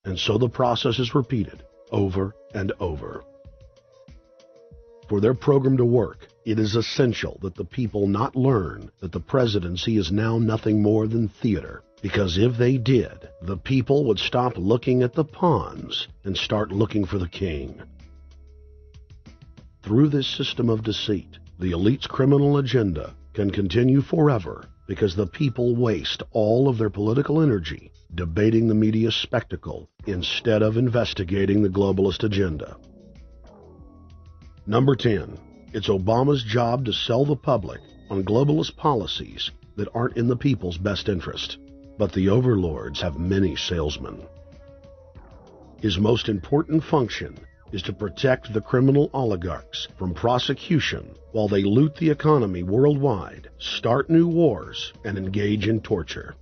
And so the process is repeated over and over. For their program to work, it is essential that the people not learn that the presidency is now nothing more than theater, because if they did, the people would stop looking at the pawns and start looking for the king. Through this system of deceit, the elite's criminal agenda can continue forever because the people waste all of their political energy debating the media's spectacle instead of investigating the globalist agenda. Number 10. It's Obama's job to sell the public on globalist policies that aren't in the people's best interest. But the overlords have many salesmen. His most important function is to protect the criminal oligarchs from prosecution while they loot the economy worldwide, start new wars, and engage in torture.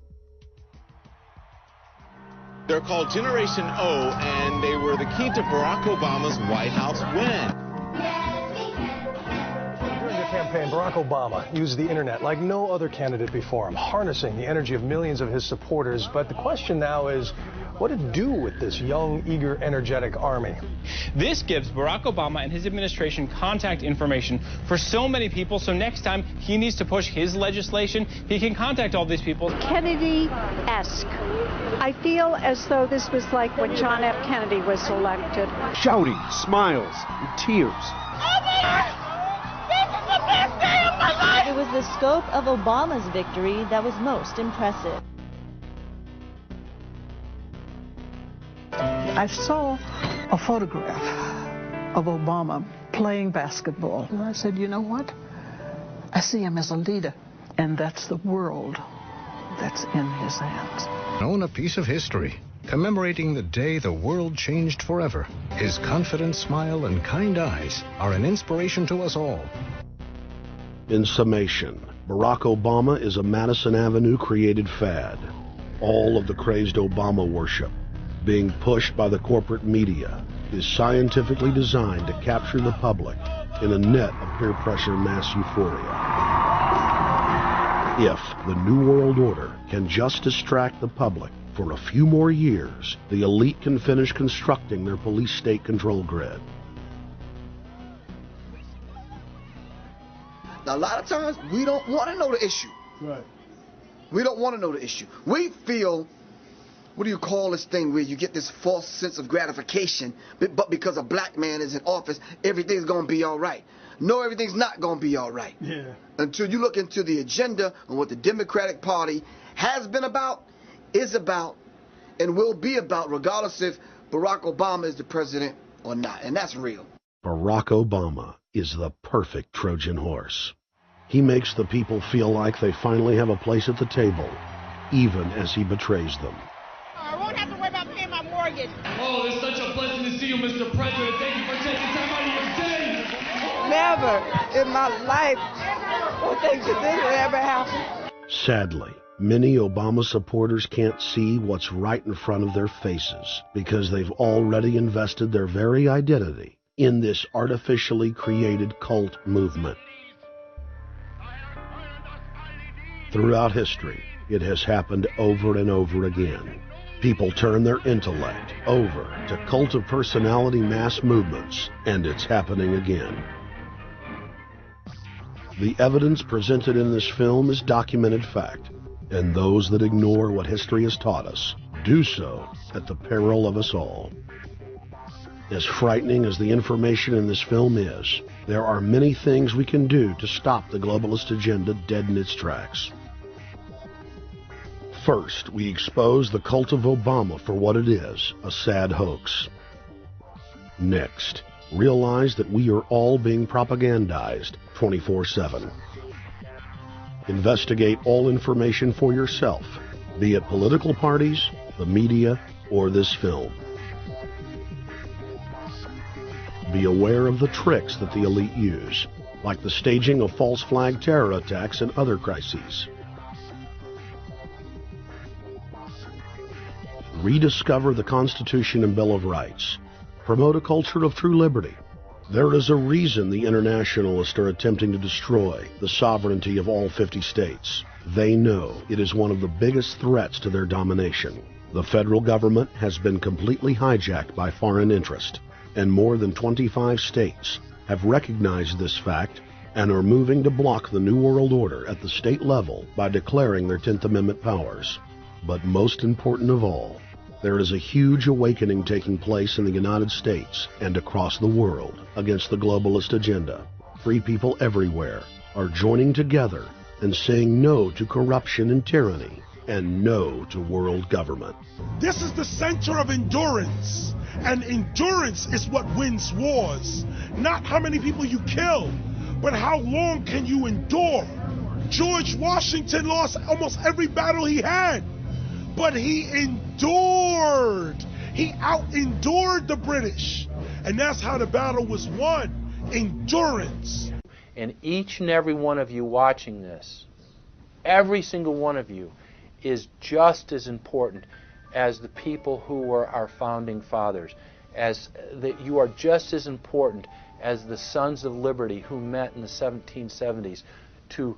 They're called Generation O, and they were the key to Barack Obama's White House win. During the campaign, Barack Obama used the internet like no other candidate before him, harnessing the energy of millions of his supporters. But the question now is, what to do with this young, eager, energetic army? This gives Barack Obama and his administration contact information for so many people, so next time he needs to push his legislation, he can contact all these people. Kennedy-esque. I feel as though this was like when John F. Kennedy was elected. Shouting, smiles, and tears. It was the scope of Obama's victory that was most impressive. I saw a photograph of Obama playing basketball. And I said, you know what? I see him as a leader, and that's the world that's in his hands. Own a piece of history, commemorating the day the world changed forever. His confident smile and kind eyes are an inspiration to us all. In summation, Barack Obama is a Madison Avenue created fad. All of the crazed Obama worship, being pushed by the corporate media, is scientifically designed to capture the public in a net of peer pressure mass euphoria. If the New World Order can just distract the public for a few more years, the elite can finish constructing their police state control grid. Now, a lot of times, we don't want to know the issue. Right. We don't want to know the issue. We feel, what do you call this thing where you get this false sense of gratification, but because a black man is in office, everything's going to be all right. No, everything's not going to be all right. Yeah. Until you look into the agenda and what the Democratic Party has been about, is about, and will be about, regardless if Barack Obama is the president or not. And that's real. Barack Obama is the perfect Trojan horse. He makes the people feel like they finally have a place at the table, even as he betrays them. I won't have to worry about paying my mortgage. Oh, it's such a blessing to see you, Mr. President. Thank you for taking time out of your day. Never in my life will things like this ever happen. Sadly, many Obama supporters can't see what's right in front of their faces because they've already invested their very identity in this artificially created cult movement. Throughout history, it has happened over and over again. People turn their intellect over to cult of personality mass movements, and it's happening again. The evidence presented in this film is documented fact, and those that ignore what history has taught us do so at the peril of us all. As frightening as the information in this film is, there are many things we can do to stop the globalist agenda dead in its tracks. First, we expose the cult of Obama for what it is, a sad hoax. Next, realize that we are all being propagandized 24/7. Investigate all information for yourself, be it political parties, the media, or this film. Be aware of the tricks that the elite use, like the staging of false flag terror attacks and other crises. Rediscover the Constitution and Bill of Rights. Promote a culture of true liberty. There is a reason the internationalists are attempting to destroy the sovereignty of all 50 states. They know it is one of the biggest threats to their domination. The federal government has been completely hijacked by foreign interest, and more than 25 states have recognized this fact and are moving to block the New World Order at the state level by declaring their 10th Amendment powers. But most important of all, there is a huge awakening taking place in the United States and across the world against the globalist agenda. Free people everywhere are joining together and saying no to corruption and tyranny, and no to world government. This is the center of endurance, and endurance is what wins wars. Not how many people you kill, but how long can you endure. George Washington lost almost every battle he had, but he endured. He out-endured the British, and that's how the battle was won. Endurance. And each and every one of you watching this, every single one of you, is just as important as the people who were our founding fathers, as that you are just as important as the Sons of Liberty who met in the 1770s to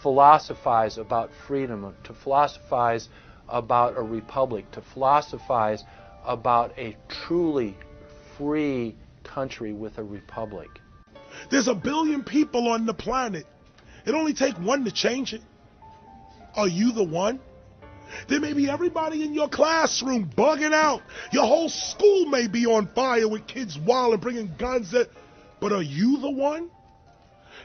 philosophize about freedom, to philosophize about a republic, to philosophize about a truly free country with a republic. There's 1 billion people on the planet. It only takes one to change it. Are you the one? There may be everybody in your classroom bugging out. Your whole school may be on fire with kids wild and bringing guns. But are you the one?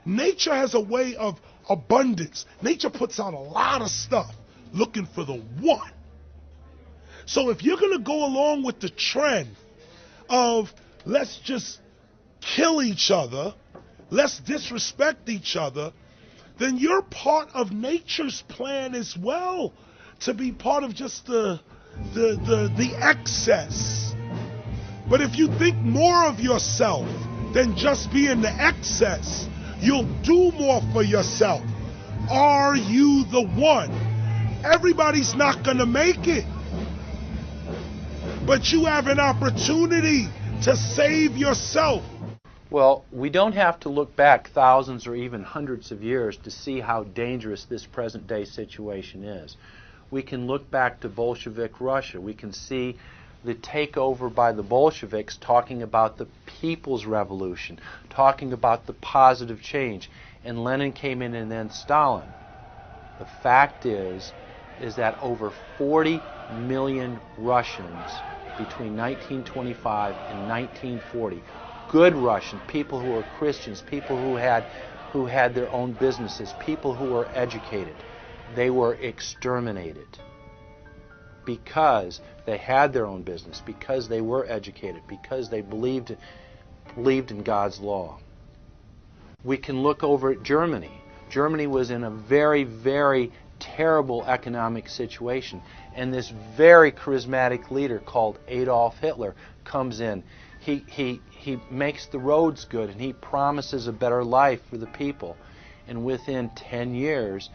Nature has a way of abundance. Nature puts out a lot of stuff looking for the one. So if you're going to go along with the trend of let's just kill each other, let's disrespect each other, then you're part of nature's plan as well, to be part of just the excess. But if you think more of yourself than just being the excess, you'll do more for yourself. Are you the one? Everybody's not going to make it, but you have an opportunity to save yourself. Well, we don't have to look back thousands or even hundreds of years to see how dangerous this present-day situation is. We can look back to Bolshevik Russia. We can see the takeover by the Bolsheviks talking about the people's revolution, talking about the positive change. And Lenin came in and then Stalin. The fact is that over 40 million Russians between 1925 and 1940, good Russian, people who were Christians, people who had their own businesses, people who were educated, they were exterminated because they had their own business, because they were educated, because they believed in God's law. We can look over at Germany. Germany was in a very, very terrible economic situation, and this very charismatic leader called Adolf Hitler comes in. He makes the roads good, and he promises a better life for the people. And within 10 years,